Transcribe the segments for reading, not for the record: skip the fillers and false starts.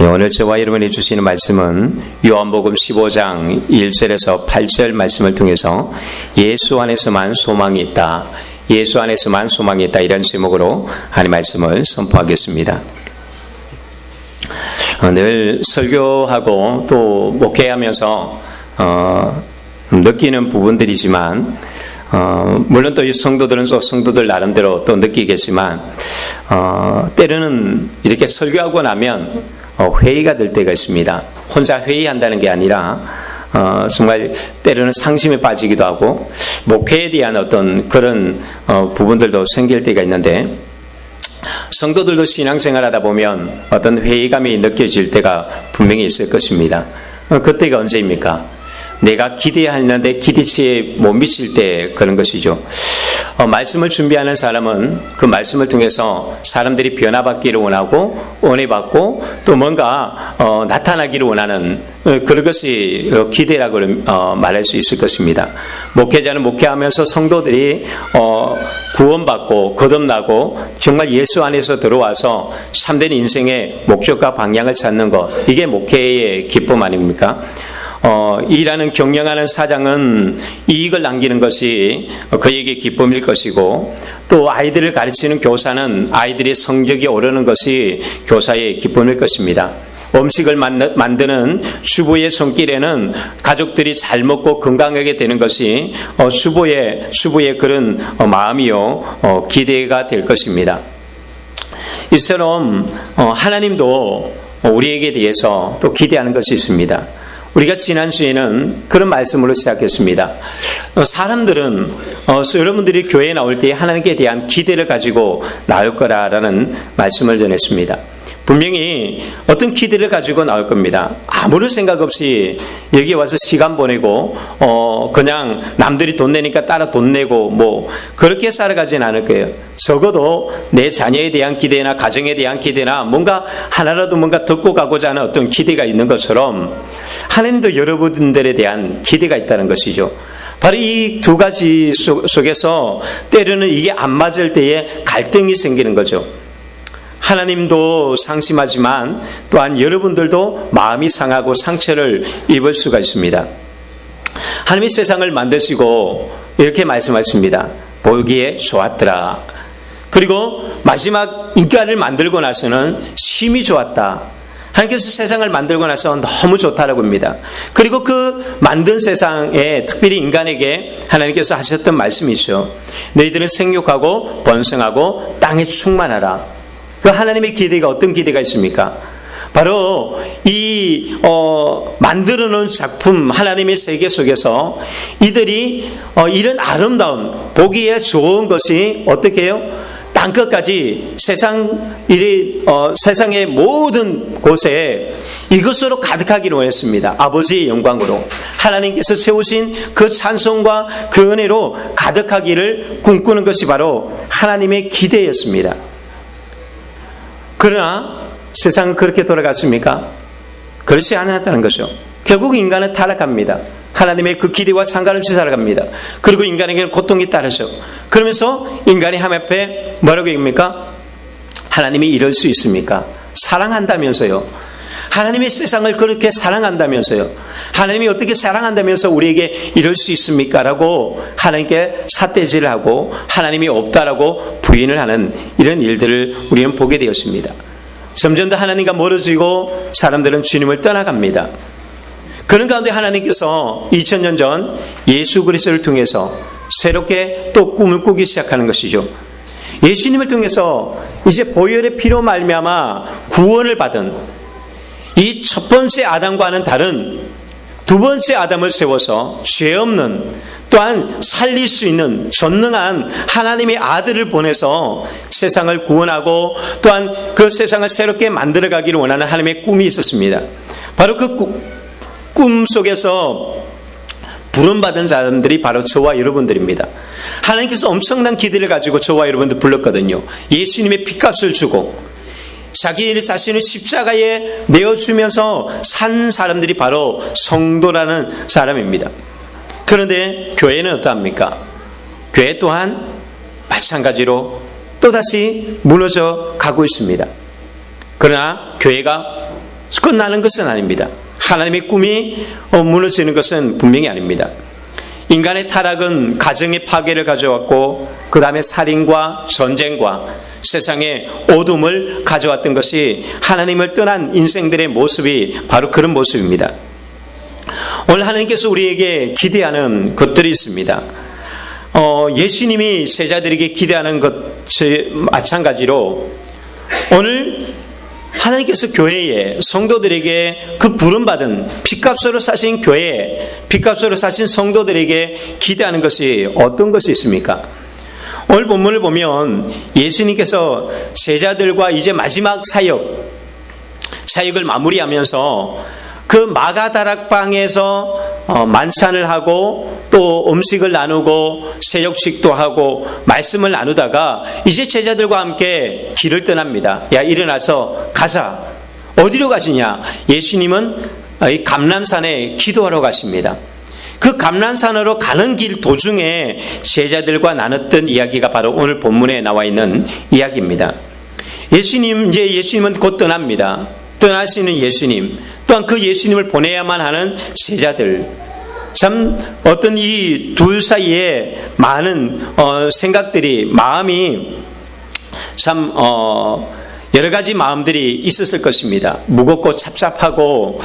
오늘 저와 여러분이 주시는 말씀은 요한복음 15장 1절에서 8절 말씀을 통해서 예수 안에서만 소망이 있다, 예수 안에서만 소망이 있다, 이런 제목으로 하나님의 말씀을 선포하겠습니다. 늘 설교하고 또 목회하면서 느끼는 부분들이지만 물론 또 이 성도들은 또 성도들 나름대로 또 느끼겠지만 때로는 이렇게 설교하고 나면 회의가 될 때가 있습니다. 혼자 회의한다는 게 아니라 정말 때로는 상심에 빠지기도 하고 목회에 대한 어떤 그런 부분들도 생길 때가 있는데, 성도들도 신앙생활하다 보면 어떤 회의감이 느껴질 때가 분명히 있을 것입니다. 그때가 언제입니까? 내가 기대했는데 기대치에 못 미칠 때 그런 것이죠. 말씀을 준비하는 사람은 그 말씀을 통해서 사람들이 변화받기를 원하고 은혜받고 또 뭔가 나타나기를 원하는 그런 것이 기대라고 말할 수 있을 것입니다. 목회자는 목회하면서 성도들이 구원받고 거듭나고 정말 예수 안에서 들어와서 참된 인생의 목적과 방향을 찾는 것, 이게 목회의 기쁨 아닙니까? 일하는 경영하는 사장은 이익을 남기는 것이 그에게 기쁨일 것이고, 또 아이들을 가르치는 교사는 아이들의 성적이 오르는 것이 교사의 기쁨일 것입니다. 음식을 만드는 주부의 손길에는 가족들이 잘 먹고 건강하게 되는 것이 주부의 그런 마음이요 기대가 될 것입니다. 이처럼 하나님도 우리에게 대해서 또 기대하는 것이 있습니다. 우리가 지난주에는 그런 말씀으로 시작했습니다. 사람들은 여러분들이 교회에 나올 때 하나님께 대한 기대를 가지고 나올 거라는 말씀을 전했습니다. 분명히 어떤 기대를 가지고 나올 겁니다. 아무런 생각 없이 여기 와서 시간 보내고 그냥 남들이 돈 내니까 따라 돈 내고 뭐 그렇게 살아가진 않을 거예요. 적어도 내 자녀에 대한 기대나 가정에 대한 기대나 뭔가 하나라도 뭔가 듣고 가고자 하는 어떤 기대가 있는 것처럼 하나님도 여러분들에 대한 기대가 있다는 것이죠. 바로 이 두 가지 속에서 때로는 이게 안 맞을 때에 갈등이 생기는 거죠. 하나님도 상심하지만 또한 여러분들도 마음이 상하고 상처를 입을 수가 있습니다. 하나님이 세상을 만드시고 이렇게 말씀하십니다. 보기에 좋았더라. 그리고 마지막 인간을 만들고 나서는 심히 좋았다. 하나님께서 세상을 만들고 나서 너무 좋다라고 합니다. 그리고 그 만든 세상에 특별히 인간에게 하나님께서 하셨던 말씀이 있죠. 너희들은 생육하고 번성하고 땅에 충만하라. 그 하나님의 기대가 어떤 기대가 있습니까? 바로 이 만들어 놓은 작품 하나님의 세계 속에서 이들이 이런 아름다운 보기에 좋은 것이 어떻게 해요? 땅끝까지 세상의 모든 곳에 이것으로 가득하기를 원했습니다. 아버지의 영광으로 하나님께서 세우신 그 찬송과 그 은혜로 가득하기를 꿈꾸는 것이 바로 하나님의 기대였습니다. 그러나 세상은 그렇게 돌아갔습니까? 그렇지 않았다는 것이죠. 결국 인간은 타락합니다. 하나님의 그 기대와 상관없이 살아갑니다. 그리고 인간에게는 고통이 따르죠. 그러면서 인간이 하나님 앞에 뭐라고 얘기합니까? 하나님이 이럴 수 있습니까? 사랑한다면서요. 하나님의 세상을 그렇게 사랑한다면서요. 하나님이 어떻게 사랑한다면서 우리에게 이럴 수 있습니까? 라고 하나님께 삿대질을 하고 하나님이 없다라고 부인을 하는 이런 일들을 우리는 보게 되었습니다. 점점 더 하나님과 멀어지고 사람들은 주님을 떠나갑니다. 그런 가운데 하나님께서 2000년 전 예수 그리스도를 통해서 새롭게 또 꿈을 꾸기 시작하는 것이죠. 예수님을 통해서 이제 보혈의 피로 말미암아 구원을 받은 이 첫 번째 아담과는 다른 두 번째 아담을 세워서 죄 없는, 또한 살릴 수 있는 전능한 하나님의 아들을 보내서 세상을 구원하고 또한 그 세상을 새롭게 만들어가기를 원하는 하나님의 꿈이 있었습니다. 바로 그 꿈 속에서 부름받은 사람들이 바로 저와 여러분들입니다. 하나님께서 엄청난 기대를 가지고 저와 여러분들 불렀거든요. 예수님의 핏값을 주고 자기 자신을 십자가에 내어주면서 산 사람들이 바로 성도라는 사람입니다. 그런데 교회는 어떠합니까? 교회 또한 마찬가지로 또다시 무너져 가고 있습니다. 그러나 교회가 끝나는 것은 아닙니다. 하나님의 꿈이 무너지는 것은 분명히 아닙니다. 인간의 타락은 가정의 파괴를 가져왔고 그 다음에 살인과 전쟁과 세상의 어둠을 가져왔던 것이 하나님을 떠난 인생들의 모습이 바로 그런 모습입니다. 오늘 하나님께서 우리에게 기대하는 것들이 있습니다. 예수님이 제자들에게 기대하는 것이 마찬가지로 오늘 하나님께서 교회에 성도들에게 그 부름받은 핏값으로 사신 교회에 핏값으로 사신 성도들에게 기대하는 것이 어떤 것이 있습니까? 오늘 본문을 보면 예수님께서 제자들과 이제 마지막 사역을 마무리하면서 그 마가다락방에서 만찬을 하고 또 음식을 나누고 새벽식도 하고 말씀을 나누다가 이제 제자들과 함께 길을 떠납니다. 야, 일어나서 가자. 어디로 가시냐? 예수님은 이 감람산에 기도하러 가십니다. 그 감람산으로 가는 길 도중에 제자들과 나눴던 이야기가 바로 오늘 본문에 나와 있는 이야기입니다. 예수님은 곧 떠납니다. 떠나시는 예수님, 또한 그 예수님을 보내야만 하는 제자들, 참 어떤 이 둘 사이에 많은 생각들이, 마음이 참 여러 가지 마음들이 있었을 것입니다. 무겁고 찹찹하고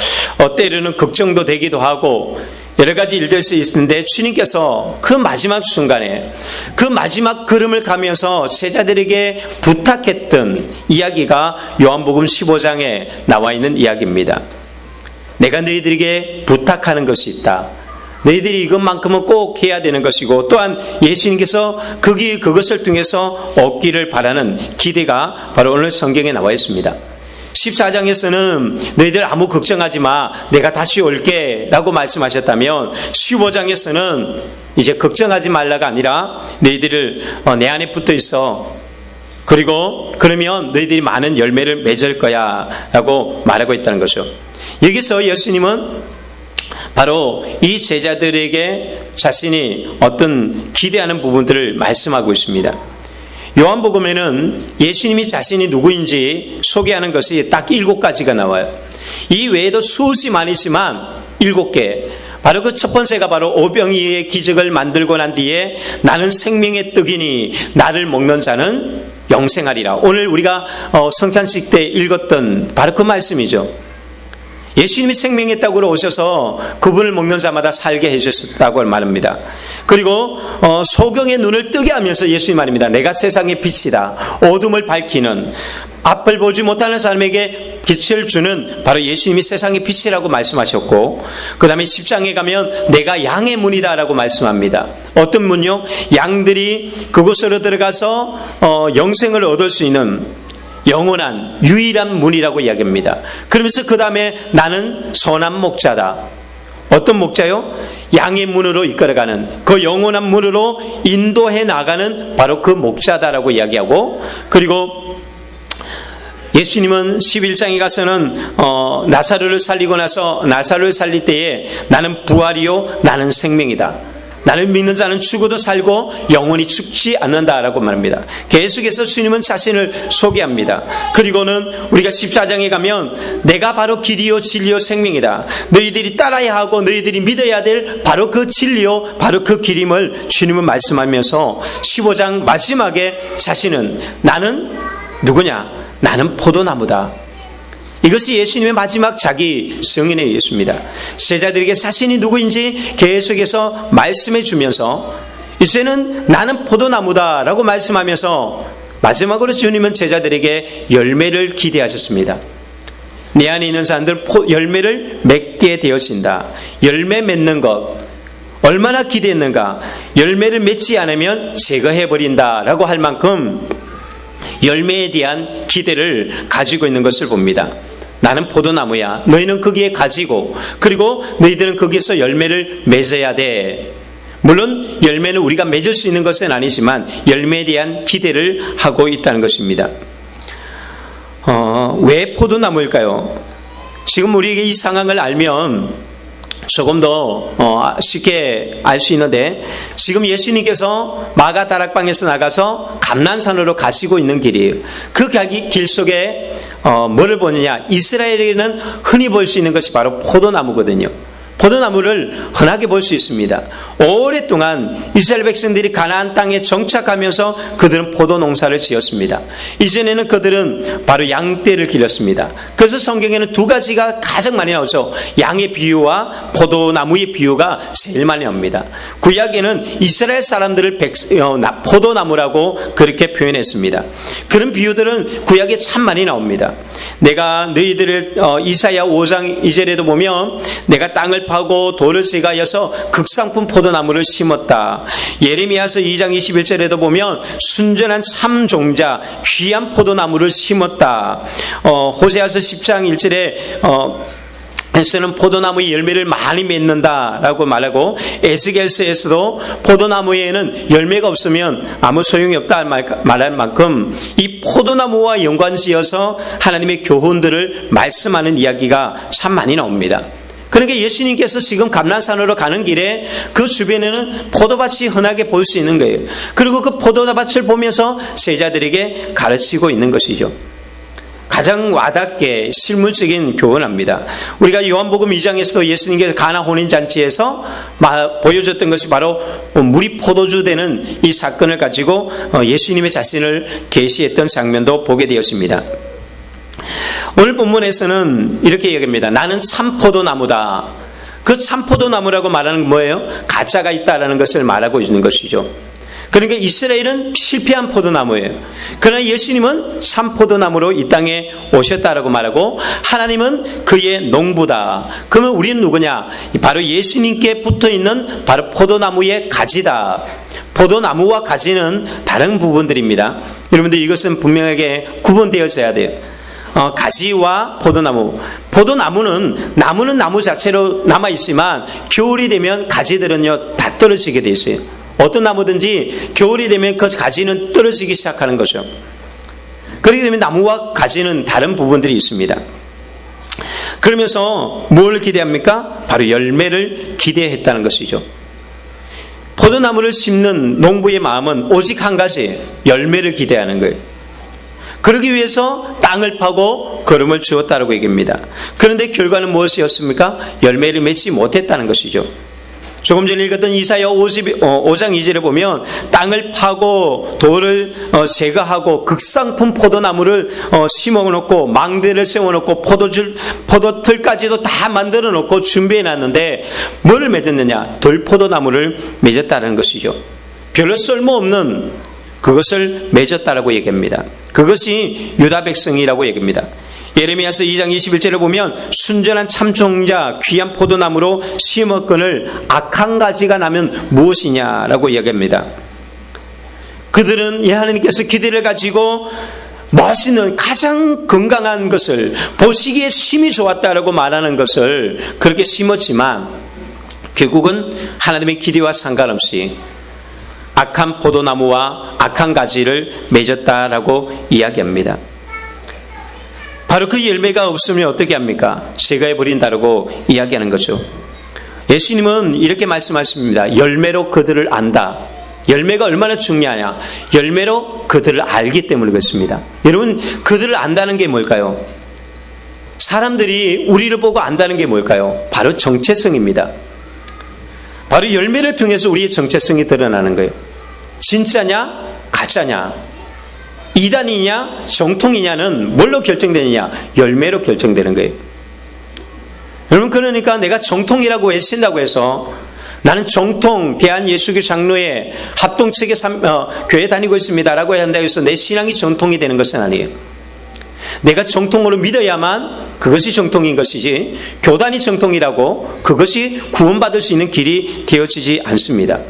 때로는 걱정도 되기도 하고 여러 가지 일들 수 있는데 주님께서 그 마지막 순간에 그 마지막 걸음을 가면서 제자들에게 부탁했던 이야기가 요한복음 15장에 나와 있는 이야기입니다. 내가 너희들에게 부탁하는 것이 있다. 너희들이 이것만큼은 꼭 해야 되는 것이고 또한 예수님께서 그것을 통해서 얻기를 바라는 기대가 바로 오늘 성경에 나와 있습니다. 14장에서는 너희들 아무 걱정하지 마, 내가 다시 올게 라고 말씀하셨다면 15장에서는 이제 걱정하지 말라가 아니라 너희들을 내 안에 붙어 있어, 그리고 그러면 너희들이 많은 열매를 맺을 거야 라고 말하고 있다는 거죠. 여기서 예수님은 바로 이 제자들에게 자신이 어떤 기대하는 부분들을 말씀하고 있습니다. 요한복음에는 예수님이 자신이 누구인지 소개하는 것이 딱 7가지가 나와요. 이 외에도 수없이 많지만 7개. 바로 그 첫 번째가 바로 오병이의 기적을 만들고 난 뒤에 나는 생명의 떡이니 나를 먹는 자는 영생하리라. 오늘 우리가 성찬식 때 읽었던 바로 그 말씀이죠. 예수님이 생명의 떡으로 오셔서 그분을 먹는 자마다 살게 해주셨다고 말합니다. 그리고 소경의 눈을 뜨게 하면서 예수님 말입니다. 내가 세상의 빛이다. 어둠을 밝히는, 앞을 보지 못하는 사람에게 빛을 주는 바로 예수님이 세상의 빛이라고 말씀하셨고, 그 다음에 10장에 가면 내가 양의 문이다 라고 말씀합니다. 어떤 문요? 양들이 그곳으로 들어가서 영생을 얻을 수 있는 영원한 유일한 문이라고 이야기합니다. 그러면서 그 다음에 나는 선한 목자다. 어떤 목자요? 양의 문으로 이끌어가는, 그 영원한 문으로 인도해 나가는 바로 그 목자다라고 이야기하고, 그리고 예수님은 11장에 가서는 나사로를 살리고 나서 나사로를 살릴 때에 나는 부활이요 나는 생명이다. 나를 믿는 자는 죽어도 살고 영원히 죽지 않는다라고 말합니다. 계속해서 주님은 자신을 소개합니다. 그리고는 우리가 14장에 가면 내가 바로 길이요 진리요 생명이다. 너희들이 따라야 하고 너희들이 믿어야 될 바로 그 진리요 바로 그 길임을 주님은 말씀하면서 15장 마지막에 자신은 나는 누구냐? 나는 포도나무다. 이것이 예수님의 마지막 자기 승인의 예수입니다. 제자들에게 자신이 누구인지 계속해서 말씀해 주면서 이제는 나는 포도나무다 라고 말씀하면서 마지막으로 주님은 제자들에게 열매를 기대하셨습니다. 내 안에 있는 사람들 열매를 맺게 되어진다. 열매 맺는 것 얼마나 기대했는가. 열매를 맺지 않으면 제거해버린다 라고 할 만큼 열매에 대한 기대를 가지고 있는 것을 봅니다. 나는 포도나무야. 너희는 거기에 가지고, 그리고 너희들은 거기에서 열매를 맺어야 돼. 물론 열매는 우리가 맺을 수 있는 것은 아니지만 열매에 대한 기대를 하고 있다는 것입니다. 왜 포도나무일까요? 지금 우리에게 이 상황을 알면 조금 더 쉽게 알 수 있는데, 지금 예수님께서 마가다락방에서 나가서 감난산으로 가시고 있는 길이에요. 그 길 속에 뭐를 보느냐? 이스라엘에는 흔히 볼 수 있는 것이 바로 포도나무거든요. 포도나무를 흔하게 볼 수 있습니다. 오랫동안 이스라엘 백성들이 가나안 땅에 정착하면서 그들은 포도 농사를 지었습니다. 이전에는 그들은 바로 양떼를 기렸습니다. 그래서 성경에는 두 가지가 가장 많이 나오죠. 양의 비유와 포도나무의 비유가 제일 많이 나옵니다. 구약에는 이스라엘 사람들을 포도나무라고 그렇게 표현했습니다. 그런 비유들은 구약에 참 많이 나옵니다. 내가 너희들을 이사야 5장 2절에도 보면 내가 땅을 파고 돌을 제거하여서 극상품 포도나무를 심었다. 예레미야서 2장 21절에도 보면 순전한 참 종자 귀한 포도나무를 심었다. 호세아서 10장 1절에 에서는 포도나무의 열매를 많이 맺는다라고 말하고, 에스겔서에서도 포도나무에는 열매가 없으면 아무 소용이 없다 말할 만큼 이 포도나무와 연관지어서 하나님의 교훈들을 말씀하는 이야기가 참 많이 나옵니다. 그러니까 예수님께서 지금 감람산으로 가는 길에 그 주변에는 포도밭이 흔하게 볼 수 있는 거예요. 그리고 그 포도밭을 보면서 제자들에게 가르치고 있는 것이죠. 가장 와닿게 실물적인 교훈합니다. 우리가 요한복음 2장에서도 예수님께서 가나 혼인잔치에서 보여줬던 것이 바로 물이 포도주 되는 이 사건을 가지고 예수님의 자신을 계시했던 장면도 보게 되었습니다. 오늘 본문에서는 이렇게 얘기합니다. 나는 참포도나무다. 그 참포도나무라고 말하는 건 뭐예요? 가짜가 있다라는 것을 말하고 있는 것이죠. 그러니까 이스라엘은 실패한 포도나무예요. 그러나 예수님은 참포도나무로 이 땅에 오셨다라고 말하고, 하나님은 그의 농부다. 그러면 우리는 누구냐? 바로 예수님께 붙어있는 바로 포도나무의 가지다. 포도나무와 가지는 다른 부분들입니다. 여러분들 이것은 분명하게 구분되어져야 돼요. 가지와 포도나무. 포도나무는 나무 자체로 남아있지만 겨울이 되면 가지들은요 다 떨어지게 돼 있어요. 어떤 나무든지 겨울이 되면 그 가지는 떨어지기 시작하는 거죠. 그렇게 되면 나무와 가지는 다른 부분들이 있습니다. 그러면서 뭘 기대합니까? 바로 열매를 기대했다는 것이죠. 포도나무를 심는 농부의 마음은 오직 한 가지예요. 열매를 기대하는 거예요. 그러기 위해서 땅을 파고 거름을 주었다라고 얘기합니다. 그런데 결과는 무엇이었습니까? 열매를 맺지 못했다는 것이죠. 조금 전에 읽었던 이사야 5장 2절에 보면 땅을 파고 돌을 제거하고 극상품 포도나무를 심어놓고 망대를 세워놓고 포도틀까지도 다 만들어놓고 준비해놨는데 뭐를 맺었느냐? 돌포도나무를 맺었다는 것이죠. 별로 쓸모없는 그것을 맺었다라고 얘기합니다. 그것이 유다 백성이라고 얘기합니다. 예레미야서 2장 21절을 보면 순전한 참종자 귀한 포도나무로 심었거늘 악한 가지가 나면 무엇이냐라고 이야기합니다. 그들은 하나님께서 기대를 가지고 멋있는 가장 건강한 것을 보시기에 심이 좋았다라고 말하는 것을 그렇게 심었지만 결국은 하나님의 기대와 상관없이 악한 포도나무와 악한 가지를 맺었다라고 이야기합니다. 바로 그 열매가 없으면 어떻게 합니까? 제거해버린다라고 이야기하는 거죠. 예수님은 이렇게 말씀하십니다. 열매로 그들을 안다. 열매가 얼마나 중요하냐? 열매로 그들을 알기 때문에 그렇습니다. 여러분, 그들을 안다는 게 뭘까요? 사람들이 우리를 보고 안다는 게 뭘까요? 바로 정체성입니다. 바로 열매를 통해서 우리의 정체성이 드러나는 거예요. 진짜냐? 가짜냐? 이단이냐? 정통이냐는 뭘로 결정되느냐? 열매로 결정되는 거예요. 여러분, 그러니까 내가 정통이라고 외친다고 해서 나는 정통 대한예수교 장로회 합동측에 교회 다니고 있습니다라고 한다고 해서 내 신앙이 정통이 되는 것은 아니에요. 내가 정통으로 믿어야만 그것이 정통인 것이지 교단이 정통이라고 그것이 구원받을 수 있는 길이 되어지지 않습니다.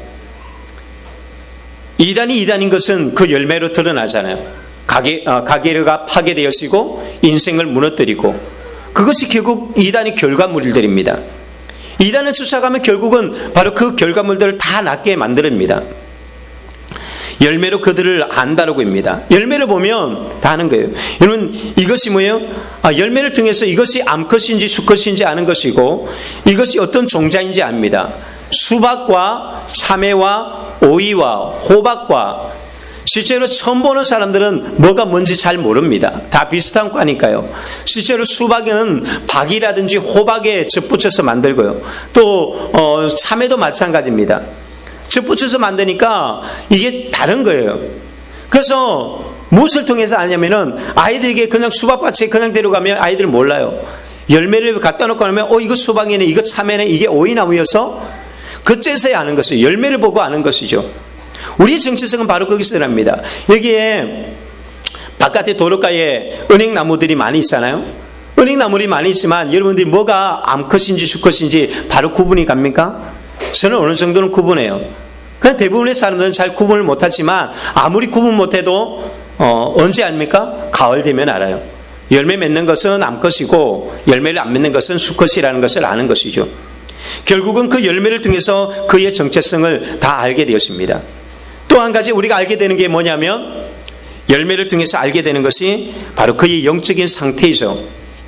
이단이 이단인 것은 그 열매로 드러나잖아요. 가게가 파괴되어지고 인생을 무너뜨리고 그것이 결국 이단의 결과물들입니다. 이단을 쫓아가면 결국은 바로 그 결과물들을 다 낫게 만듭니다. 열매로 그들을 안다라고 합니다. 열매를 보면 다 아는 거예요. 여러분, 이것이 뭐예요? 열매를 통해서 이것이 암컷인지 수컷인지 아는 것이고 이것이 어떤 종자인지 압니다. 수박과 참외와 오이와 호박과 실제로 처음 보는 사람들은 뭐가 뭔지 잘 모릅니다. 다 비슷한 과니까요. 실제로 수박은 박이라든지 호박에 젖붙여서 만들고요. 또 참외도 마찬가지입니다. 젖붙여서 만드니까 이게 다른 거예요. 그래서 무엇을 통해서 아냐면은 아이들에게 그냥 수박밭에 그냥 데려가면 아이들은 몰라요. 열매를 갖다 놓고 나면 이거 수박이네, 이거 참외네, 이게 오이나무여서 그때서야 아는 것이에요. 열매를 보고 아는 것이죠. 우리의 정체성은 바로 거기서 납니다. 여기에 바깥에 도로가에 은행나무들이 많이 있잖아요. 은행나무들이 많이 있지만 여러분들이 뭐가 암컷인지 수컷인지 바로 구분이 갑니까? 저는 어느 정도는 구분해요. 그냥 대부분의 사람들은 잘 구분을 못하지만 아무리 구분 못해도 언제 압니까? 가을 되면 알아요. 열매 맺는 것은 암컷이고 열매를 안 맺는 것은 수컷이라는 것을 아는 것이죠. 결국은 그 열매를 통해서 그의 정체성을 다 알게 되었습니다. 또 한 가지 우리가 알게 되는 게 뭐냐면 열매를 통해서 알게 되는 것이 바로 그의 영적인 상태이죠.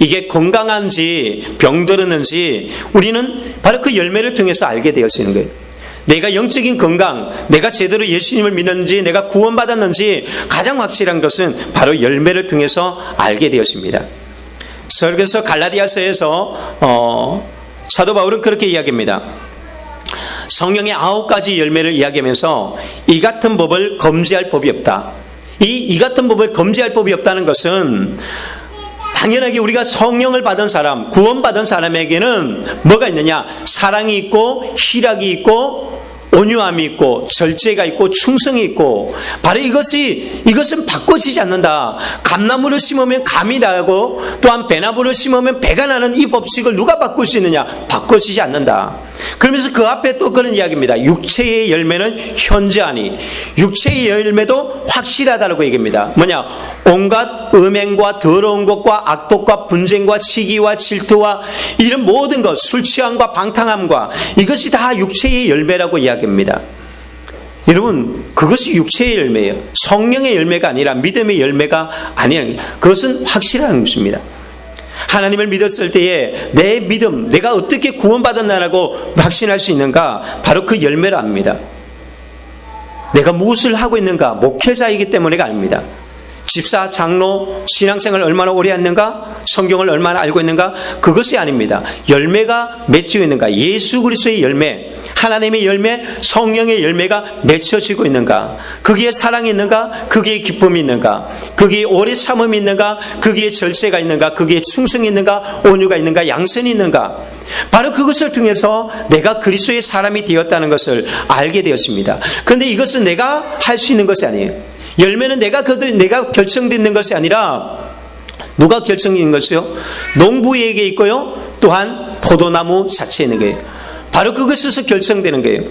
이게 건강한지 병들었는지 우리는 바로 그 열매를 통해서 알게 되어지는 거예요. 내가 영적인 건강, 내가 제대로 예수님을 믿는지, 내가 구원받았는지 가장 확실한 것은 바로 열매를 통해서 알게 되었습니다. 그래서 갈라디아서에서 사도 바울은 그렇게 이야기합니다. 성령의 9가지 열매를 이야기하면서 이 같은 법을 검지할 법이 없다. 이 같은 법을 검지할 법이 없다는 것은 당연하게 우리가 성령을 받은 사람, 구원받은 사람에게는 뭐가 있느냐? 사랑이 있고 희락이 있고 온유함이 있고 절제가 있고 충성이 있고 바로 이것은 바꿔지지 않는다. 감나무를 심으면 감이 나고 또한 배나무를 심으면 배가 나는 이 법칙을 누가 바꿀 수 있느냐? 바꿔지지 않는다. 그러면서 그 앞에 또 그런 이야기입니다. 육체의 열매는 현저하니 육체의 열매도 확실하다고 얘기합니다. 뭐냐? 온갖 음행과 더러운 것과 악독과 분쟁과 시기와 질투와 이런 모든 것, 술 취함과 방탕함과 이것이 다 육체의 열매라고 이야기합니다. 여러분, 그것이 육체의 열매예요. 성령의 열매가 아니라 믿음의 열매가 아니라 그것은 확실한 것입니다. 하나님을 믿었을 때에 내 믿음, 내가 어떻게 구원받았나라고 확신할 수 있는가? 바로 그 열매를 압니다. 내가 무엇을 하고 있는가? 목회자이기 때문에가 아닙니다. 집사, 장로, 신앙생활을 얼마나 오래 했는가? 성경을 얼마나 알고 있는가? 그것이 아닙니다. 열매가 맺히고 있는가? 예수 그리스도의 열매, 하나님의 열매, 성령의 열매가 맺혀지고 있는가? 거기에 사랑이 있는가? 거기에 기쁨이 있는가? 거기에 오래 참음이 있는가? 거기에 절제가 있는가? 거기에 충성이 있는가? 온유가 있는가? 양선이 있는가? 바로 그것을 통해서 내가 그리스도의 사람이 되었다는 것을 알게 되었습니다. 그런데 이것은 내가 할 수 있는 것이 아니에요. 열매는 내가 결정짓는 것이 아니라 누가 결정짓는 것이요? 농부에게 있고요. 또한 포도나무 자체에 있는 거예요. 바로 그것에서 결정되는 거예요.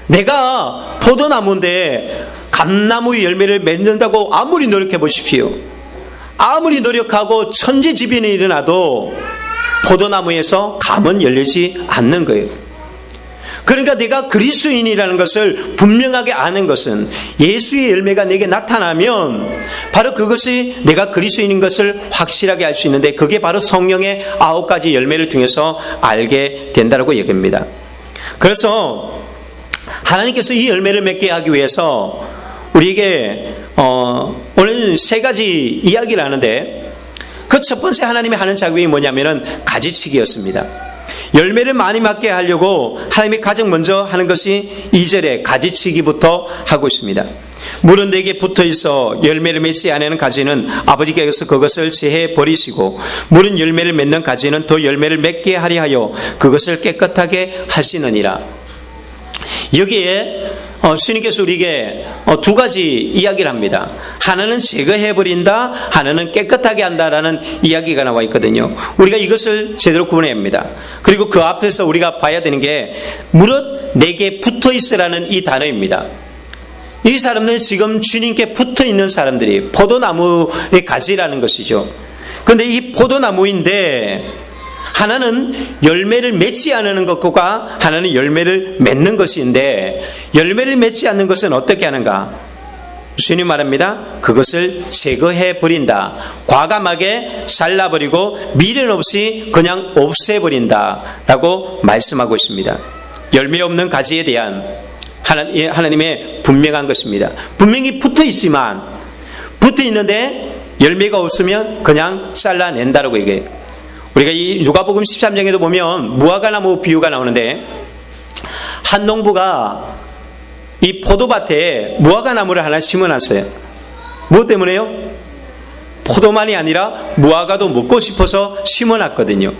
내가 포도나무인데 감나무의 열매를 맺는다고 아무리 노력해 보십시오. 아무리 노력하고 천재지변이 일어나도 포도나무에서 감은 열리지 않는 거예요. 그러니까 내가 그리스도인이라는 것을 분명하게 아는 것은 예수의 열매가 내게 나타나면 바로 그것이 내가 그리스도인인 것을 확실하게 알 수 있는데 그게 바로 성령의 9가지 열매를 통해서 알게 된다고 얘기합니다. 그래서 하나님께서 이 열매를 맺게 하기 위해서 우리에게 오늘 3가지 이야기를 하는데 그 첫 번째 하나님이 하는 작업이 뭐냐면은 가지치기였습니다. 열매를 많이 맞게 하려고 하나님이 가장 먼저 하는 것이 2절에 가지치기부터 하고 있습니다. 물은 내게 붙어 있어 열매를 맺지 않는 가지는 아버지께서 그것을 제해 버리시고 물은 열매를 맺는 가지는 더 열매를 맺게 하려 하여 그것을 깨끗하게 하시느니라. 여기에 주님께서 우리에게 2가지 이야기를 합니다. 하나는 제거해버린다, 하나는 깨끗하게 한다라는 이야기가 나와 있거든요. 우리가 이것을 제대로 구분해야 합니다. 그리고 그 앞에서 우리가 봐야 되는 게 무릇 내게 붙어있으라는 이 단어입니다. 이 사람들은 지금 주님께 붙어있는 사람들이 포도나무의 가지라는 것이죠. 그런데 이 포도나무인데 하나는 열매를 맺지 않는 것과 하나는 열매를 맺는 것인데 열매를 맺지 않는 것은 어떻게 하는가? 주님 말합니다. 그것을 제거해 버린다. 과감하게 잘라버리고 미련 없이 그냥 없애버린다 라고 말씀하고 있습니다. 열매 없는 가지에 대한 하나님의 분명한 것입니다. 분명히 붙어 있지만, 붙어 있는데 열매가 없으면 그냥 잘라낸다라고 얘기해요. 우리가 이 누가복음 13장에도 보면 무화과나무 비유가 나오는데, 한 농부가 이 포도밭에 무화과나무를 하나 심어놨어요. 무엇 때문에요? 포도만이 아니라 무화과도 먹고 싶어서 심어놨거든요.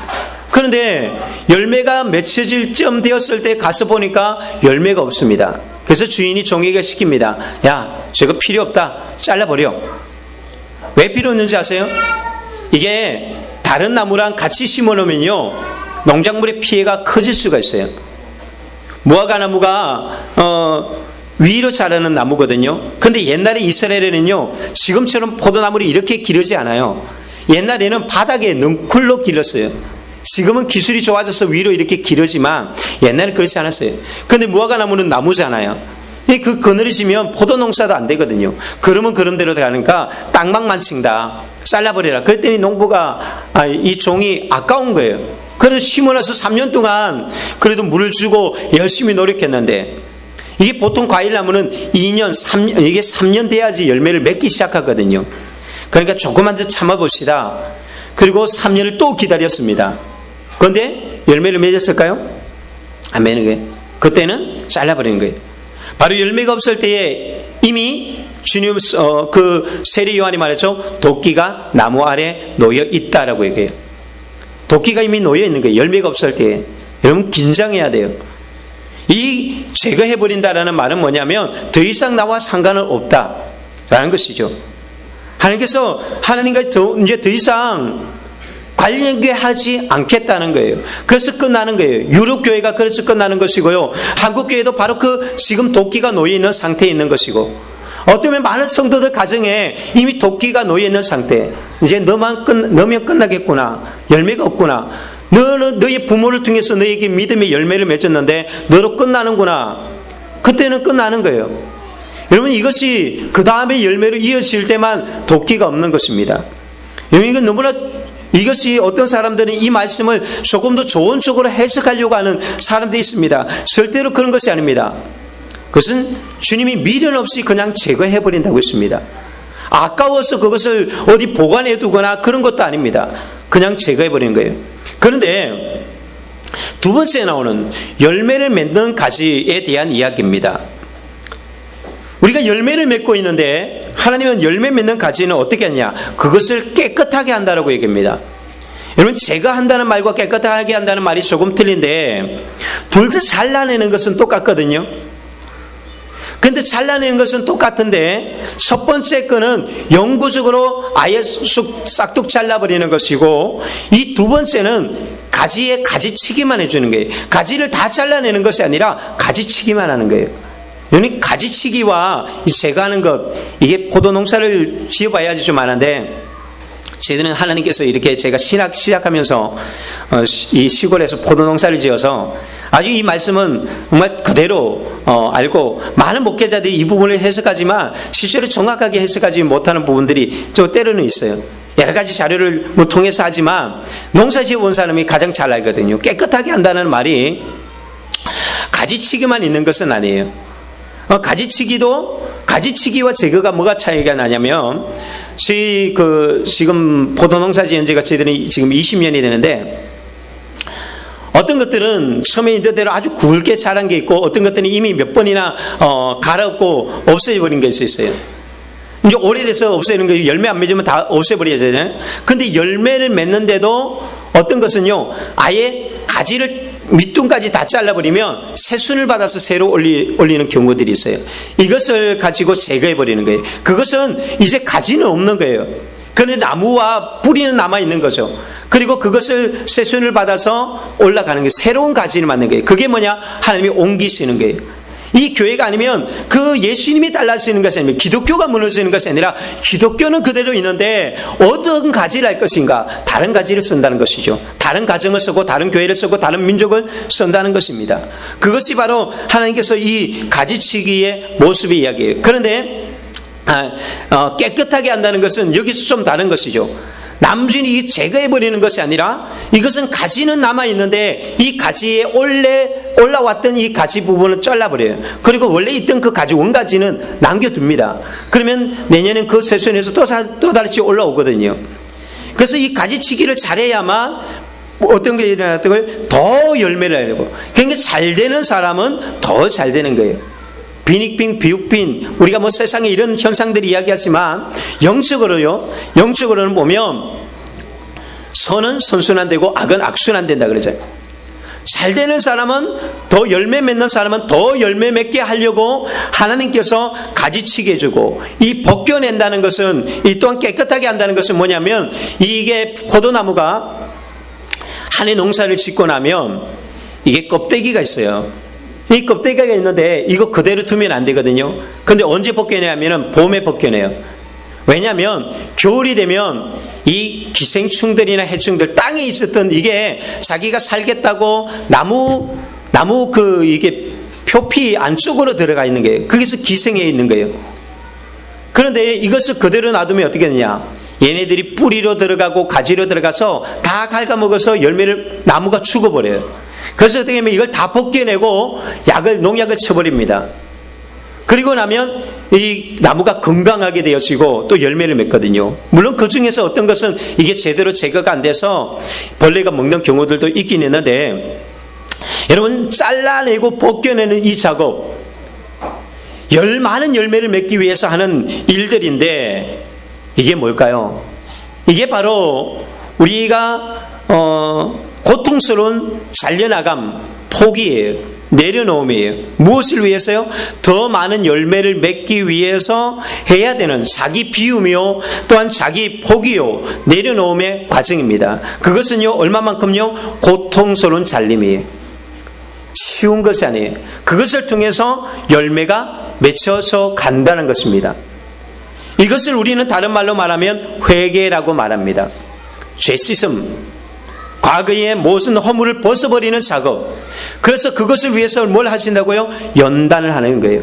그런데 열매가 맺혀질 쯤 되었을 때 가서 보니까 열매가 없습니다. 그래서 주인이 종에게 시킵니다. 야, 저거 필요 없다. 잘라버려. 왜 필요 없는지 아세요? 이게 다른 나무랑 같이 심어놓으면요, 농작물의 피해가 커질 수가 있어요. 무화과 나무가 위로 자라는 나무거든요. 근데 옛날에 이스라엘에는요, 지금처럼 포도나무를 이렇게 기르지 않아요. 옛날에는 바닥에 넝쿨로 길렀어요. 지금은 기술이 좋아져서 위로 이렇게 기르지만 옛날에 그렇지 않았어요. 근데 무화과 나무는 나무잖아요. 그 그늘이 지면 포도 농사도 안 되거든요. 그러면 그런 대로 가니까 땅막만 친다. 잘라버려라. 그랬더니 농부가 이 종이 아까운 거예요. 그래서 심어놔서 3년 동안 그래도 물을 주고 열심히 노력했는데, 이게 보통 과일나무는 2년, 3년, 이게 3년 돼야지 열매를 맺기 시작하거든요. 그러니까 조금만 더 참아봅시다. 그리고 3년을 또 기다렸습니다. 그런데 열매를 맺었을까요? 안 맺는 거예요. 그때는 잘라버리는 거예요. 바로 열매가 없을 때에 이미 주님, 그 세례 요한이 말했죠. 도끼가 나무 아래 놓여 있다라고 얘기해요. 도끼가 이미 놓여 있는 거예요. 열매가 없을 때에. 여러분 긴장해야 돼요. 이 제거해버린다라는 말은 뭐냐면 더 이상 나와 상관은 없다라는 것이죠. 하나님께서 하나님과 이제 더 이상 관련하지 않겠다는 거예요. 그래서 끝나는 거예요. 유럽 교회가 그래서 끝나는 것이고요. 한국 교회도 바로 그 지금 도끼가 놓여 있는 상태에 있는 것이고, 어쩌면 많은 성도들 가정에 이미 도끼가 놓여 있는 상태. 이제 너면 끝나겠구나. 열매가 없구나. 너는 너의 부모를 통해서 너에게 믿음의 열매를 맺었는데 너로 끝나는구나. 그때는 끝나는 거예요. 여러분, 이것이 그 다음에 열매로 이어질 때만 도끼가 없는 것입니다. 여러분, 이건 너무나, 이것이 어떤 사람들은 이 말씀을 조금 더 좋은 쪽으로 해석하려고 하는 사람들이 있습니다. 절대로 그런 것이 아닙니다. 그것은 주님이 미련 없이 그냥 제거해버린다고 했습니다. 아까워서 그것을 어디 보관해 두거나 그런 것도 아닙니다. 그냥 제거해버리는 거예요. 그런데 두 번째 나오는 열매를 맺는 가지에 대한 이야기입니다. 우리가 열매를 맺고 있는데 하나님은 열매 맺는 가지는 어떻게 하냐? 그것을 깨끗하게 한다라고 얘기합니다. 여러분, 제거한다는 말과 깨끗하게 한다는 말이 조금 틀린데 둘 다 잘라내는 것은 똑같거든요. 근데 잘라내는 것은 똑같은데 첫 번째 거는 영구적으로 아예 싹둑 잘라버리는 것이고, 이 두 번째는 가지에 가지치기만 해주는 거예요. 가지를 다 잘라내는 것이 아니라 가지치기만 하는 거예요. 여러분, 가지치기와 제거하는 것, 이게 포도 농사를 지어봐야지 좀 아는데, 저희들은 하나님께서 이렇게 제가 시작하면서 이 시골에서 포도 농사를 지어서 아주 이 말씀은 정말 그대로 알고, 많은 목회자들이 이 부분을 해석하지만 실제로 정확하게 해석하지 못하는 부분들이 좀 때로는 있어요. 여러 가지 자료를 통해서 하지만 농사 지어본 사람이 가장 잘 알거든요. 깨끗하게 한다는 말이 가지치기만 있는 것은 아니에요. 가지치기와 제거가 뭐가 차이가 나냐면, 지금 포도농사 지은 지가 저희들이 지금 20년이 되는데, 어떤 것들은 처음에 있던 대로 아주 굵게 자란 게 있고, 어떤 것들은 이미 몇 번이나 갈아엎고 없애버린 게 있어요. 이제 오래돼서 없애는 거, 열매 안 맺으면 다 없애버려야 되잖아요. 근데 열매를 맺는데도 어떤 것은요, 아예 가지를 밑둥까지 다 잘라버리면 새순을 받아서 새로 올리는 경우들이 있어요. 이것을 가지고 제거해버리는 거예요. 그것은 이제 가지는 없는 거예요. 그런데 나무와 뿌리는 남아있는 거죠. 그리고 그것을 새순을 받아서 올라가는 거예요. 새로운 가지를 만든 거예요. 그게 뭐냐? 하나님이 옮기시는 거예요. 이 교회가 아니면 그 예수님이 달라지는 것이 아니라, 기독교가 무너지는 것이 아니라 기독교는 그대로 있는데 어떤 가지를 할 것인가? 다른 가지를 쓴다는 것이죠. 다른 가정을 쓰고 다른 교회를 쓰고 다른 민족을 쓴다는 것입니다. 그것이 바로 하나님께서 이 가지치기의 모습의 이야기예요. 그런데 깨끗하게 한다는 것은 여기서 좀 다른 것이죠. 나무주인이 이 제거해버리는 것이 아니라 이것은 가지는 남아있는데 이 가지에 올라왔던 이 가지 부분을 잘라버려요. 그리고 원래 있던 그 가지 원가지는 남겨둡니다. 그러면 내년엔 그 세순에서 또 다시 올라오거든요. 그래서 이 가지치기를 잘해야만 어떤 게 일어났다고요? 더 열매를 내고. 그러니까 잘 되는 사람은 더 잘 되는 거예요. 빈익빈, 비옥빈, 우리가 뭐 세상에 이런 현상들이 이야기하지만 영적으로는 보면 선은 선순환되고 악은 악순환된다 그러죠. 잘 되는 사람은 더 열매 맺는 사람은 더 열매 맺게 하려고 하나님께서 가지치게 해주고, 이 벗겨낸다는 것은, 이 또한 깨끗하게 한다는 것은 뭐냐면, 이게 포도나무가 한 해 농사를 짓고 나면 이게 껍데기가 있어요. 이 껍데기가 있는데 이거 그대로 두면 안 되거든요. 근데 언제 벗겨내냐면 봄에 벗겨내요. 왜냐하면 겨울이 되면 이 기생충들이나 해충들, 땅에 있었던 이게 자기가 살겠다고 나무 이게 표피 안쪽으로 들어가 있는 거예요. 거기서 기생해 있는 거예요. 그런데 이것을 그대로 놔두면 어떻게 되냐? 얘네들이 뿌리로 들어가고 가지로 들어가서 다 갉아먹어서 나무가 죽어버려요. 그래서 어떻게 하면 이걸 다 벗겨내고 농약을 쳐버립니다. 그리고 나면 이 나무가 건강하게 되어지고 또 열매를 맺거든요. 물론 그 중에서 어떤 것은 이게 제대로 제거가 안 돼서 벌레가 먹는 경우들도 있긴 있는데, 여러분, 잘라내고 벗겨내는 이 작업, 많은 열매를 맺기 위해서 하는 일들인데, 이게 뭘까요? 이게 바로 우리가 고통스러운 잘려나감, 포기예요. 내려놓음이에요. 무엇을 위해서요? 더 많은 열매를 맺기 위해서 해야 되는 자기 비움이요, 또한 자기 포기요, 내려놓음의 과정입니다. 그것은요, 얼마만큼요? 고통스러운 잘림이에요. 쉬운 것이 아니에요. 그것을 통해서 열매가 맺혀서 간다는 것입니다. 이것을 우리는 다른 말로 말하면 회개라고 말합니다. 죄 씻음, 과거의 모든 허물을 벗어버리는 작업. 그래서 그것을 위해서 뭘 하신다고요? 연단을 하는 거예요.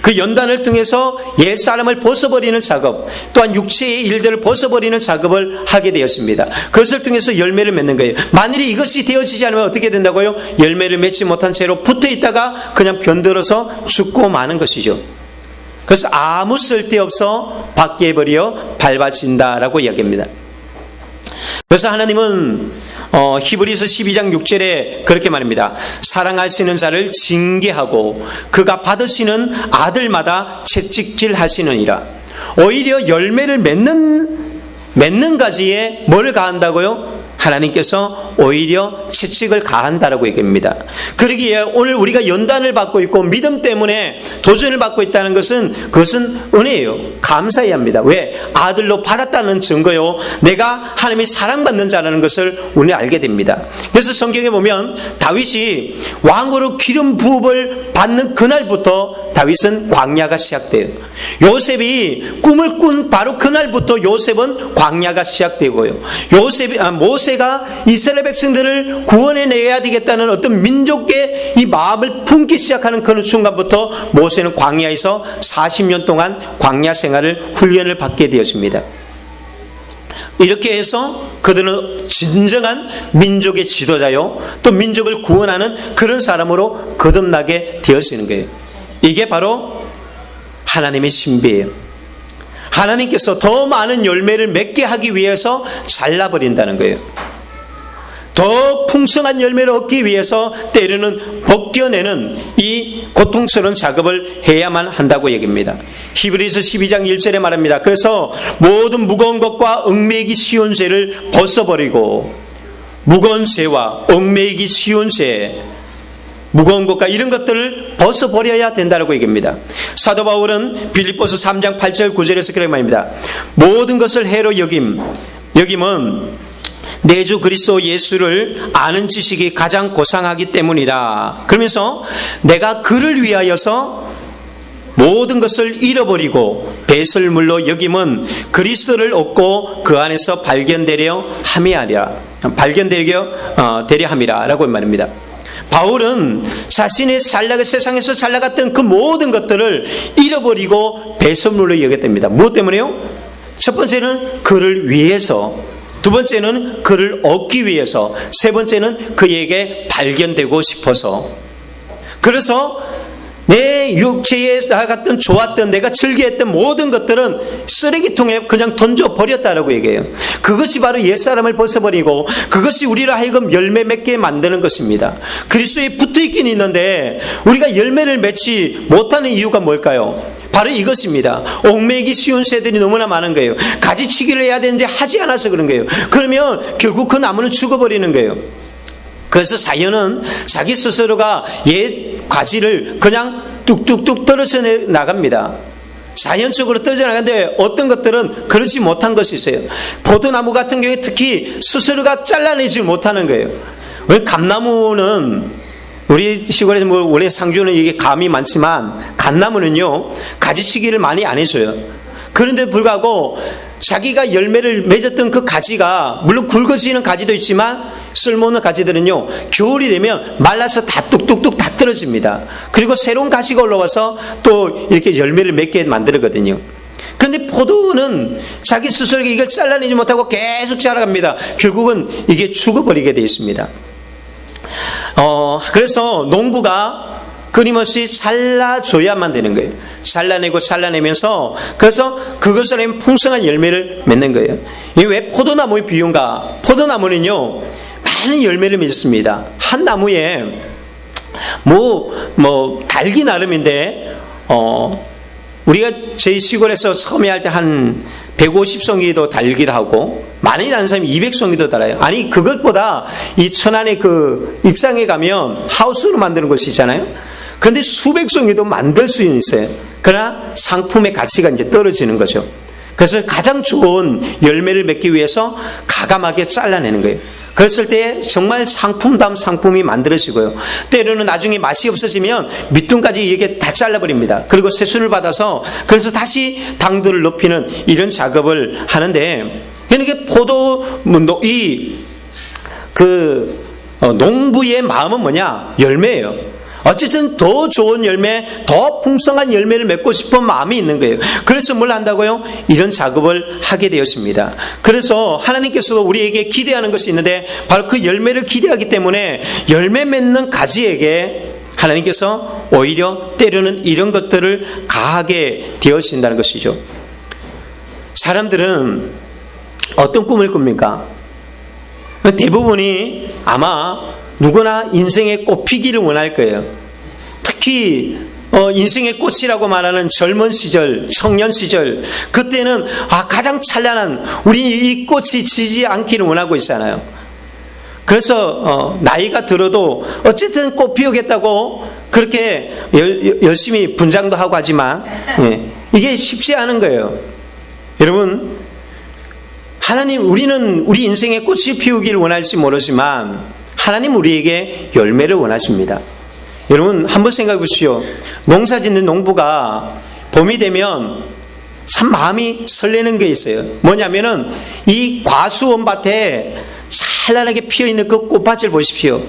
그 연단을 통해서 옛사람을 벗어버리는 작업, 또한 육체의 일들을 벗어버리는 작업을 하게 되었습니다. 그것을 통해서 열매를 맺는 거예요. 만일에 이것이 되어지지 않으면 어떻게 된다고요? 열매를 맺지 못한 채로 붙어있다가 그냥 변들어서 죽고 마는 것이죠. 그래서 아무 쓸데없어 밖에 버려 밟아진다라고 이야기합니다. 그래서 하나님은 히브리서 12장 6절에 그렇게 말합니다. 사랑하시는 자를 징계하고 그가 받으시는 아들마다 채찍질 하시느니라. 오히려 열매를 맺는 가지에 뭘 가한다고요? 하나님께서 오히려 채찍을 가한다라고 얘기합니다. 그러기에 오늘 우리가 연단을 받고 있고 믿음 때문에 도전을 받고 있다는 것은, 그것은 은혜예요. 감사해야 합니다. 왜? 아들로 받았다는 증거요, 내가 하나님이 사랑받는 자라는 것을 우리는 알게 됩니다. 그래서 성경에 보면 다윗이 왕으로 기름 부음을 받는 그날부터 다윗은 광야가 시작돼요. 요셉이 꿈을 꾼 바로 그날부터 요셉은 광야가 시작되고요. 모세가 이스라엘 백성들을 구원해내야 되겠다는 어떤 민족의 이 마음을 품기 시작하는 그 순간부터 모세는 광야에서 40년 동안 광야 생활을 훈련을 받게 되었습니다. 이렇게 해서 그들은 진정한 민족의 지도자요, 또 민족을 구원하는 그런 사람으로 거듭나게 되어지는 거예요. 이게 바로 하나님의 신비예요. 하나님께서 더 많은 열매를 맺게 하기 위해서 잘라버린다는 거예요. 더 풍성한 열매를 얻기 위해서 때로는 벗겨내는 이 고통스러운 작업을 해야만 한다고 얘기합니다. 히브리서 12장 1절에 말합니다. 그래서 모든 무거운 것과 얽매이기 쉬운 죄를 벗어버리고, 무거운 죄와 얽매이기 쉬운 죄, 무거운 것과 이런 것들을 벗어버려야 된다고 얘기합니다. 사도 바울은 빌립보서 3장 8절 9절에서 그렇게 말합니다. 모든 것을 해로 여김은 내 주 그리스도 예수를 아는 지식이 가장 고상하기 때문이라. 그러면서 내가 그를 위하여서 모든 것을 잃어버리고 배설물로 여김은 그리스도를 얻고 그 안에서 발견되려 함이라. 되려 함이라라고 말합니다. 바울은 자신의 세상에서 잘나갔던 그 모든 것들을 잃어버리고 배설물로 여겼답니다. 무엇 때문에요? 첫 번째는 그를 위해서, 두 번째는 그를 얻기 위해서, 세 번째는 그에게 발견되고 싶어서. 그래서 내 육체에 나갔던 좋았던 내가 즐겨했던 모든 것들은 쓰레기통에 그냥 던져버렸다라고 얘기해요. 그것이 바로 옛사람을 벗어버리고 그것이 우리로 하여금 열매 맺게 만드는 것입니다. 그리스도에 붙어있긴 있는데 우리가 열매를 맺지 못하는 이유가 뭘까요? 바로 이것입니다. 얽매이기 쉬운 새들이 너무나 많은 거예요. 가지치기를 해야 되는데 하지 않아서 그런 거예요. 그러면 결국 그 나무는 죽어버리는 거예요. 그래서 자연은 자기 스스로가 옛 가지를 그냥 뚝뚝뚝 떨어져 나갑니다. 자연적으로 떨어져 나가는데 어떤 것들은 그렇지 못한 것이 있어요. 포도나무 같은 경우에 특히 스스로가 잘라내지 못하는 거예요. 왜 감나무는 우리 시골에서 뭐 원래 상주는 이게 감이 많지만 감나무는요 가지치기를 많이 안 해줘요. 그런데 불구하고 자기가 열매를 맺었던 그 가지가 물론 굵어지는 가지도 있지만 쓸모없는 가지들은요 겨울이 되면 말라서 다 뚝뚝뚝 다 떨어집니다. 그리고 새로운 가지가 올라와서 또 이렇게 열매를 맺게 만들거든요. 그런데 포도는 자기 스스로 이걸 잘라내지 못하고 계속 자라갑니다. 결국은 이게 죽어버리게 되어 있습니다. 그래서 농부가 끊임없이 잘라줘야만 되는 거예요. 잘라내면서 그래서 그것을 하면 풍성한 열매를 맺는 거예요. 이게 왜 포도나무의 비유인가? 포도나무는요 많은 열매를 맺습니다. 한 나무에 달기 나름인데 우리가 저희 시골에서 처음에 할 때 한 150송이도 달기도 하고 많이 다는 사람이 200송이도 달아요. 아니 그것보다 이 천안의 그 익상에 가면 하우스로 만드는 곳이 있잖아요. 근데 수백 송이도 만들 수 있어요. 그러나 상품의 가치가 이제 떨어지는 거죠. 그래서 가장 좋은 열매를 맺기 위해서 가감하게 잘라내는 거예요. 그랬을 때 정말 상품다운 상품이 만들어지고요. 때로는 나중에 맛이 없어지면 밑둥까지 이게 다 잘라버립니다. 그리고 세수를 받아서 그래서 다시 당도를 높이는 이런 작업을 하는데 그러니까 농부의 마음은 뭐냐? 열매예요. 어쨌든 더 좋은 열매, 더 풍성한 열매를 맺고 싶은 마음이 있는 거예요. 그래서 뭘 한다고요? 이런 작업을 하게 되었습니다. 그래서 하나님께서도 우리에게 기대하는 것이 있는데 바로 그 열매를 기대하기 때문에 열매 맺는 가지에게 하나님께서 오히려 때로는 이런 것들을 가하게 되어진다는 것이죠. 사람들은 어떤 꿈을 꿉니까? 대부분이 아마 누구나 인생의 꽃 피기를 원할 거예요. 특히 인생의 꽃이라고 말하는 젊은 시절, 청년 시절, 그때는 가장 찬란한 우리 이 꽃이 지지 않기를 원하고 있잖아요. 그래서 나이가 들어도 어쨌든 꽃 피우겠다고 그렇게 열심히 분장도 하고 하지만 이게 쉽지 않은 거예요. 여러분, 우리는 우리 인생의 꽃이 피우기를 원할지 모르지만 하나님 우리에게 열매를 원하십니다. 여러분 한번 생각해 보십시오. 농사 짓는 농부가 봄이 되면 참 마음이 설레는 게 있어요. 뭐냐면은 이 과수원밭에 찬란하게 피어있는 그 꽃밭을 보십시오.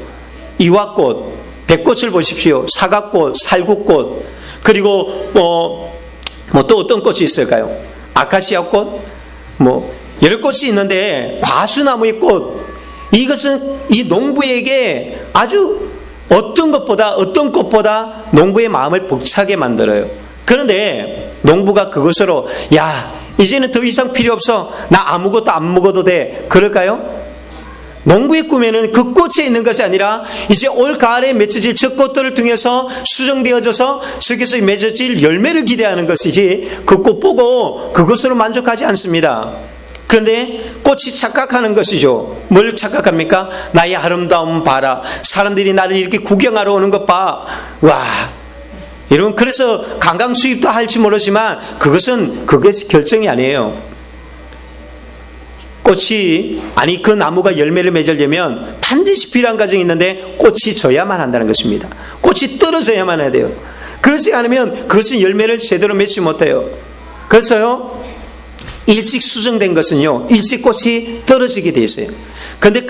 이화꽃, 백꽃을 보십시오. 사과꽃, 살구꽃, 그리고 또 어떤 꽃이 있을까요? 아카시아꽃, 여러 꽃이 있는데 과수나무의 꽃, 이것은 이 농부에게 아주 어떤 꽃보다 농부의 마음을 벅차게 만들어요. 그런데 농부가 그것으로 이제는 더 이상 필요 없어, 나 아무것도 안 먹어도 돼, 그럴까요? 농부의 꿈에는 그 꽃에 있는 것이 아니라 이제 올 가을에 맺어질 저 꽃들을 통해서 수정되어져서 저기서 맺어질 열매를 기대하는 것이지 그 꽃 보고 그것으로 만족하지 않습니다. 그런데 꽃이 착각하는 것이죠. 뭘 착각합니까? 나의 아름다움 봐라. 사람들이 나를 이렇게 구경하러 오는 것 봐. 와. 여러분, 그래서 관광 수입도 할지 모르지만 그것이 결정이 아니에요. 그 나무가 열매를 맺으려면 반드시 필요한 과정이 있는데 꽃이 져야만 한다는 것입니다. 꽃이 떨어져야만 해야 돼요. 그렇지 않으면 그것은 열매를 제대로 맺지 못해요. 그래서요, 일찍 수정된 것은요, 일찍 꽃이 떨어지게 돼 있어요. 근데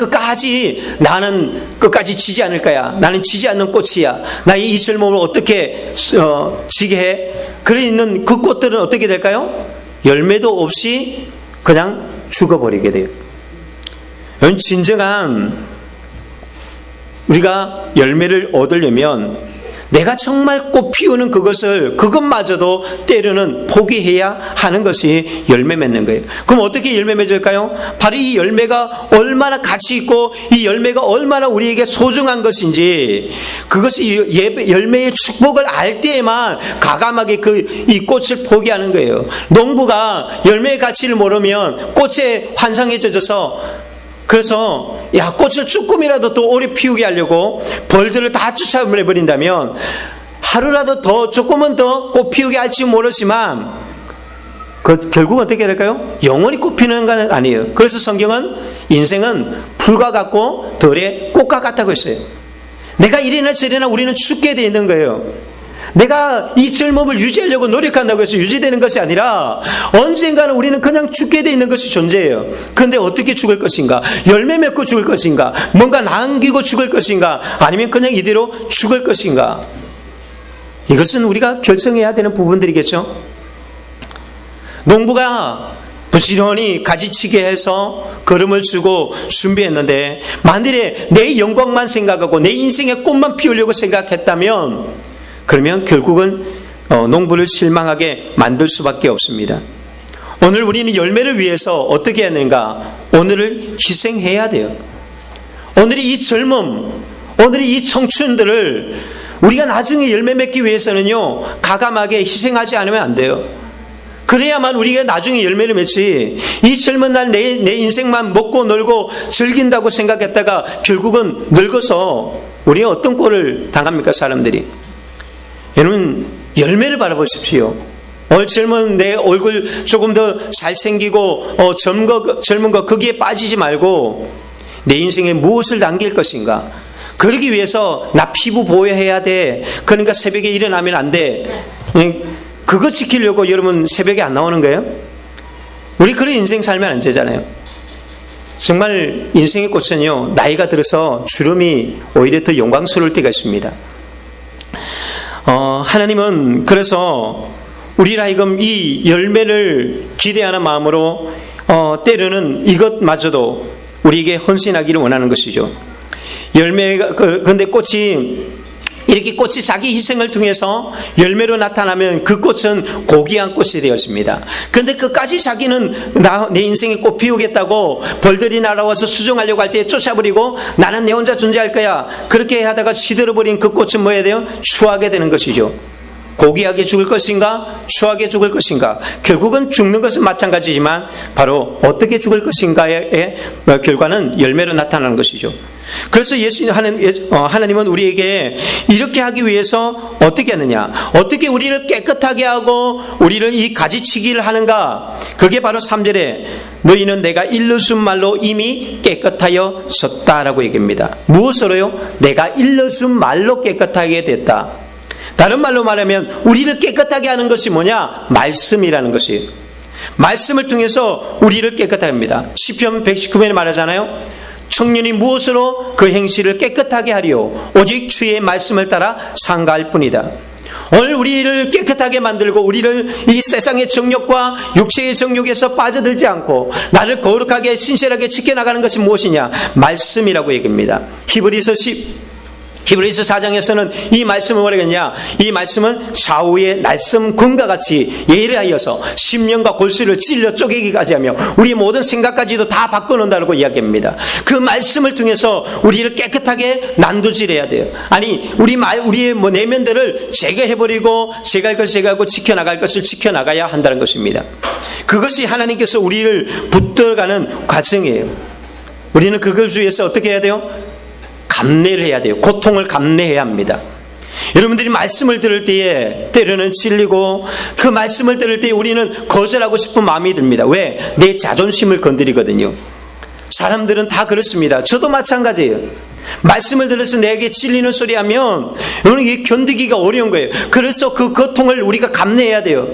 나는 끝까지 지지 않을 거야. 나는 지지 않는 꽃이야. 나의 이슬 몸을 어떻게 지게 해? 그래 있는 그 꽃들은 어떻게 될까요? 열매도 없이 그냥 죽어버리게 돼요. 진정한 우리가 열매를 얻으려면 내가 정말 꽃 피우는 그것마저도 때로는 포기해야 하는 것이 열매 맺는 거예요. 그럼 어떻게 열매 맺을까요? 바로 이 열매가 얼마나 가치 있고 이 열매가 얼마나 우리에게 소중한 것인지 그것이 열매의 축복을 알 때에만 과감하게 이 꽃을 포기하는 거예요. 농부가 열매의 가치를 모르면 꽃에 환상에 젖어서 그래서 꽃을 조금이라도 더 오래 피우게 하려고 벌들을 다 쫓아내버린다면 하루라도 더 조금은 더 꽃 피우게 할지 모르지만 결국 어떻게 될까요? 영원히 꽃 피우는 건 아니에요. 그래서 성경은 인생은 풀과 같고 들의 꽃과 같다고 했어요. 내가 이래나 저래나 우리는 죽게 돼 있는 거예요. 내가 이 젊음을 유지하려고 노력한다고 해서 유지되는 것이 아니라 언젠가는 우리는 그냥 죽게 돼 있는 것이 존재해요. 그런데 어떻게 죽을 것인가? 열매 맺고 죽을 것인가? 뭔가 남기고 죽을 것인가? 아니면 그냥 이대로 죽을 것인가? 이것은 우리가 결정해야 되는 부분들이겠죠. 농부가 부지런히 가지치게 해서 걸음을 주고 준비했는데 만일에 내 영광만 생각하고 내 인생의 꽃만 피우려고 생각했다면 그러면 결국은 농부를 실망하게 만들 수밖에 없습니다. 오늘 우리는 열매를 위해서 어떻게 해야 하는가? 오늘을 희생해야 돼요. 오늘의 이 젊음, 오늘의 이 청춘들을 우리가 나중에 열매 맺기 위해서는요, 가감하게 희생하지 않으면 안 돼요. 그래야만 우리가 나중에 열매를 맺지. 이 젊은 날 내 인생만 먹고 놀고 즐긴다고 생각했다가 결국은 늙어서 우리가 어떤 꼴을 당합니까, 사람들이? 여러분, 열매를 바라보십시오. 젊은 내 얼굴 조금 더 잘생기고 젊은 거 거기에 빠지지 말고 내 인생에 무엇을 남길 것인가? 그러기 위해서 나 피부 보호해야 돼. 그러니까 새벽에 일어나면 안 돼. 그거 지키려고 여러분 새벽에 안 나오는 거예요? 우리 그런 인생 살면 안 되잖아요. 정말 인생의 꽃은요, 나이가 들어서 주름이 오히려 더 영광스러울 때가 있습니다. 하나님은 그래서 우리라 하여금 이 열매를 기대하는 마음으로 때로는 이것마저도 우리에게 헌신하기를 원하는 것이죠. 열매가 그런데 이렇게 꽃이 자기 희생을 통해서 열매로 나타나면 그 꽃은 고귀한 꽃이 되었습니다. 그런데 끝까지 자기는 내 인생에 꽃 피우겠다고 벌들이 날아와서 수정하려고 할 때 쫓아버리고 나는 내 혼자 존재할 거야. 그렇게 하다가 시들어버린 그 꽃은 뭐 해야 돼요? 추하게 되는 것이죠. 고귀하게 죽을 것인가? 추하게 죽을 것인가? 결국은 죽는 것은 마찬가지지만 바로 어떻게 죽을 것인가의 결과는 열매로 나타나는 것이죠. 그래서 하나님은 우리에게 이렇게 하기 위해서 어떻게 하느냐? 어떻게 우리를 깨끗하게 하고 우리를 이 가지치기를 하는가? 그게 바로 3절에 너희는 내가 일러준 말로 이미 깨끗하여 졌다라고 얘기합니다. 무엇으로요? 내가 일러준 말로 깨끗하게 됐다. 다른 말로 말하면 우리를 깨끗하게 하는 것이 뭐냐? 말씀이라는 것이에요. 말씀을 통해서 우리를 깨끗하게 합니다. 시편 119편에 말하잖아요. 청년이 무엇으로 그 행실을 깨끗하게 하리요? 오직 주의 말씀을 따라 상가할 뿐이다. 오늘 우리를 깨끗하게 만들고 우리를 이 세상의 정욕과 육체의 정욕에서 빠져들지 않고 나를 거룩하게 신실하게 지켜나가는 것이 무엇이냐? 말씀이라고 얘기합니다. 히브리서 4장에서는 이 말씀을 뭐라고 했냐? 이 말씀은 좌우의 날섬금과 같이 예리하여서 심령과 골수를 찔러 쪼개기까지 하며 우리의 모든 생각까지도 다 바꿔놓는다고 이야기합니다. 그 말씀을 통해서 우리를 깨끗하게 난도질해야 돼요. 아니 우리의 내면들을 제거해버리고 제거할 것을 제거하고 지켜나갈 것을 지켜나가야 한다는 것입니다. 그것이 하나님께서 우리를 붙들어가는 과정이에요. 우리는 그걸 위해서 어떻게 해야 돼요? 감내를 해야 돼요. 고통을 감내해야 합니다. 여러분들이 말씀을 들을 때에 때로는 찔리고 그 말씀을 들을 때 우리는 거절하고 싶은 마음이 듭니다. 왜? 내 자존심을 건드리거든요. 사람들은 다 그렇습니다. 저도 마찬가지예요. 말씀을 들어서 내게 찔리는 소리 하면 이게 견디기가 어려운 거예요. 그래서 그 고통을 우리가 감내해야 돼요.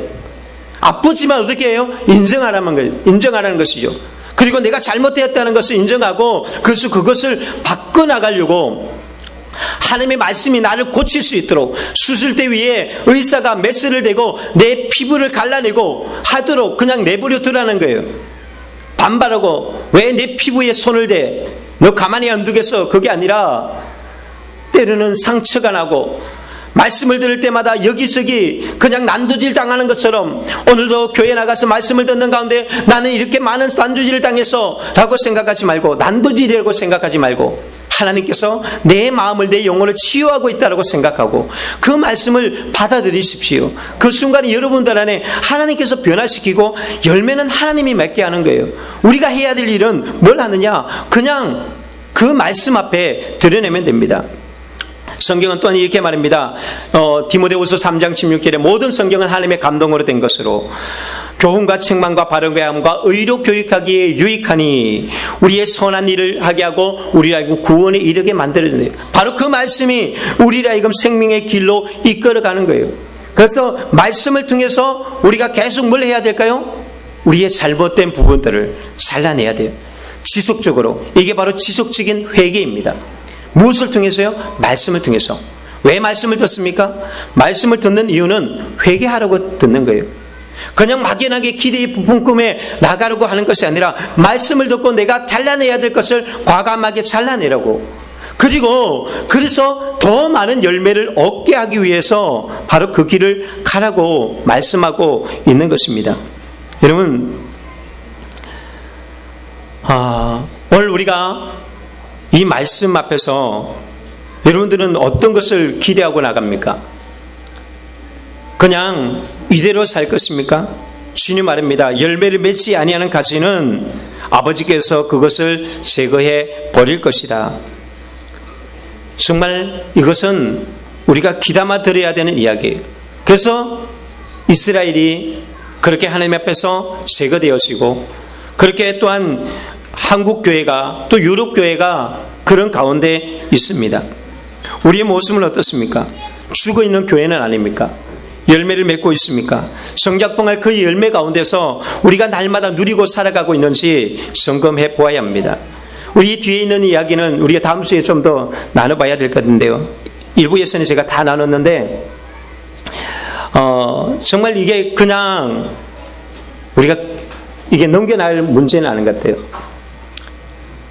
아프지만 어떻게 해요? 인정하라는 것이죠. 그리고 내가 잘못되었다는 것을 인정하고 그래서 그것을 바꿔나가려고 하나님의 말씀이 나를 고칠 수 있도록 수술대 위에 의사가 메스를 대고 내 피부를 갈라내고 하도록 그냥 내버려 두라는 거예요. 반발하고 왜 내 피부에 손을 대? 너 가만히 안 두겠어? 그게 아니라 때로는 상처가 나고 말씀을 들을 때마다 여기저기 그냥 난도질 당하는 것처럼 오늘도 교회 나가서 말씀을 듣는 가운데 나는 이렇게 많은 난도질을 당했어 라고 생각하지 말고, 난도질이라고 생각하지 말고 하나님께서 내 마음을, 내 영혼을 치유하고 있다고 생각하고 그 말씀을 받아들이십시오. 그 순간에 여러분들 안에 하나님께서 변화시키고 열매는 하나님이 맺게 하는 거예요. 우리가 해야 될 일은 뭘 하느냐? 그냥 그 말씀 앞에 드러내면 됩니다. 성경은 또한 이렇게 말합니다. 디모데후서 3장 16절에 모든 성경은 하나님의 감동으로 된 것으로 교훈과 책망과 바른 교양과 의로 교육하기에 유익하니 우리의 선한 일을 하게 하고 우리를 하여금 구원에 이르게 만들어내요. 바로 그 말씀이 우리를 하여금 생명의 길로 이끌어가는 거예요. 그래서 말씀을 통해서 우리가 계속 뭘 해야 될까요? 우리의 잘못된 부분들을 잘라내야 돼요. 지속적으로. 이게 바로 지속적인 회개입니다. 무엇을 통해서요? 말씀을 통해서. 왜 말씀을 듣습니까? 말씀을 듣는 이유는 회개하라고 듣는 거예요. 그냥 막연하게 기대의 부푼 꿈에 나가려고 하는 것이 아니라 말씀을 듣고 내가 잘라내야 될 것을 과감하게 잘라내라고. 그리고 그래서 더 많은 열매를 얻게 하기 위해서 바로 그 길을 가라고 말씀하고 있는 것입니다. 여러분, 오늘 우리가 이 말씀 앞에서 여러분들은 어떤 것을 기대하고 나갑니까? 그냥 이대로 살 것입니까? 주님 말입니다. 열매를 맺지 아니하는 가지는 아버지께서 그것을 제거해 버릴 것이다. 정말 이것은 우리가 귀담아 들어야 되는 이야기예요. 그래서 이스라엘이 그렇게 하나님 앞에서 제거되어지고, 그렇게 또한 한국 교회가 또 유럽 교회가 그런 가운데 있습니다. 우리의 모습은 어떻습니까? 죽어 있는 교회는 아닙니까? 열매를 맺고 있습니까? 성작봉할 그 열매 가운데서 우리가 날마다 누리고 살아가고 있는지 점검해 보아야 합니다. 우리 뒤에 있는 이야기는 우리가 다음 주에 좀 더 나눠봐야 될 것 같은데요. 일부 예선에 제가 다 나눴는데 정말 이게 그냥 우리가 이게 넘겨날 문제는 아닌 것 같아요.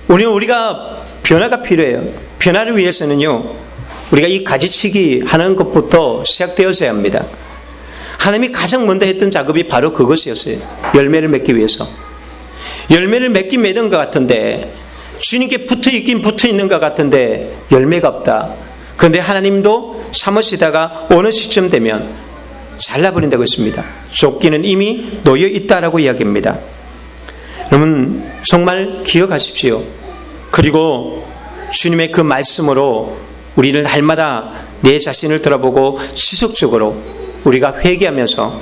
우리가 변화가 필요해요. 변화를 위해서는요, 우리가 이 가지치기 하는 것부터 시작되어져야 합니다. 하나님이 가장 먼저 했던 작업이 바로 그것이었어요. 열매를 맺기 위해서. 열매를 맺긴 맺은 것 같은데, 주님께 붙어 있긴 붙어 있는 것 같은데 열매가 없다. 그런데 하나님도 참으시다가 어느 시점 되면 잘라버린다고 했습니다. 조끼는 이미 놓여 있다라고 이야기합니다. 여러분, 정말 기억하십시오. 그리고 주님의 그 말씀으로 우리는 날마다 내 자신을 돌아보고 지속적으로 우리가 회개하면서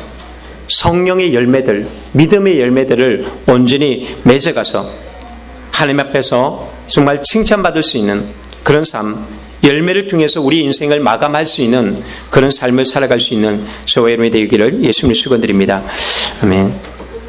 성령의 열매들, 믿음의 열매들을 온전히 맺어가서 하나님 앞에서 정말 칭찬받을 수 있는 그런 삶, 열매를 통해서 우리 인생을 마감할 수 있는 그런 삶을 살아갈 수 있는 저와 여러분이 되기를 예수님 축원드립니다. 아멘.